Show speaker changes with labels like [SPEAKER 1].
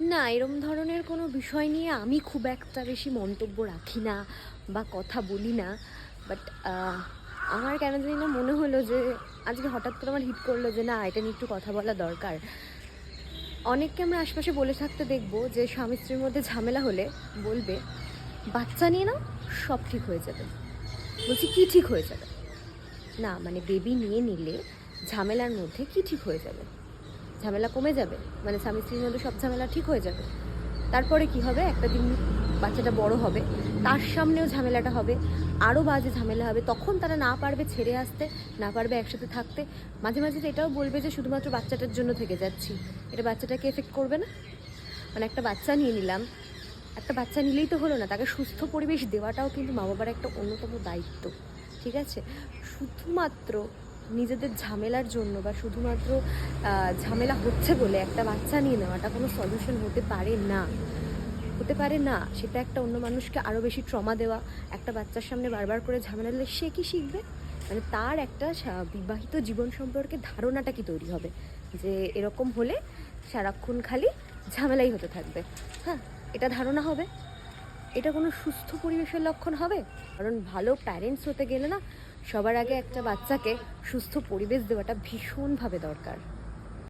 [SPEAKER 1] না, এরম ধরনের কোনো বিষয় নিয়ে আমি খুব একটা বেশি মন্তব্য রাখি না বা কথা বলি না। বাট আমার কেন জানি না মনে হলো যে আজকে হঠাৎ করে আমার হিট করলো যে না, এটা নিয়ে একটু কথা বলা দরকার। অনেককে আমরা আশপাশে বলে থাকতে দেখবো যে স্বামী স্ত্রীর মধ্যে ঝামেলা হলে বলবে, বাচ্চা নিয়ে নাও, সব ঠিক হয়ে যাবে। বলছি, কি ঠিক হয়ে যাবে? না মানে বেবি নিয়ে নিলে ঝামেলার মধ্যে কি ঠিক হয়ে যাবে? ঝামেলা কমে যাবে, মানে স্বামী স্ত্রীর মধ্যে সব ঝামেলা ঠিক হয়ে যাবে। তারপরে কি হবে, একটা দিন বাচ্চাটা বড় হবে, তার সামনেও ঝামেলাটা হবে, আরও বাজে ঝামেলা হবে। তখন তারা না পারবে ছেড়ে আসতে, না পারবে একসাথে থাকতে। মাঝে মাঝে তো এটাও বলবে যে শুধুমাত্র বাচ্চাটার জন্য থেকে যাচ্ছি। এটা বাচ্চাটাকে এফেক্ট করবে না? মানে একটা বাচ্চা নিয়ে নিলাম, একটা বাচ্চা নিলেই তো হলো না, তাকে সুস্থ পরিবেশ দেওয়াটাও কিন্তু মা বাবার একটা অন্যতম দায়িত্ব। ঠিক আছে? শুধুমাত্র নিজেদের ঝামেলার জন্য বা শুধুমাত্র ঝামেলা হচ্ছে বলে একটা বাচ্চা নিয়ে নেওয়াটা কোনো সলিউশন হতে পারে না। হতে পারে না। সেটা একটা অন্য মানুষকে আরও বেশি ট্রমা দেওয়া। একটা বাচ্চার সামনে বারবার করে ঝামেলা দিলে সে কি শিখবে? মানে তার একটা বিবাহিত জীবন সম্পর্কে ধারণাটা কি তৈরি হবে যে এরকম হলে সারাক্ষণ খালি ঝামেলাই হতে থাকবে। হ্যাঁ, এটা ধারণা হবে। এটা কোনো সুস্থ পরিবেশের লক্ষণ হবে? কারণ ভালো প্যারেন্টস হতে গেলে না, সবার আগে একটা বাচ্চাকে সুস্থ পরিবেশ দেওয়াটা ভীষণভাবে দরকার।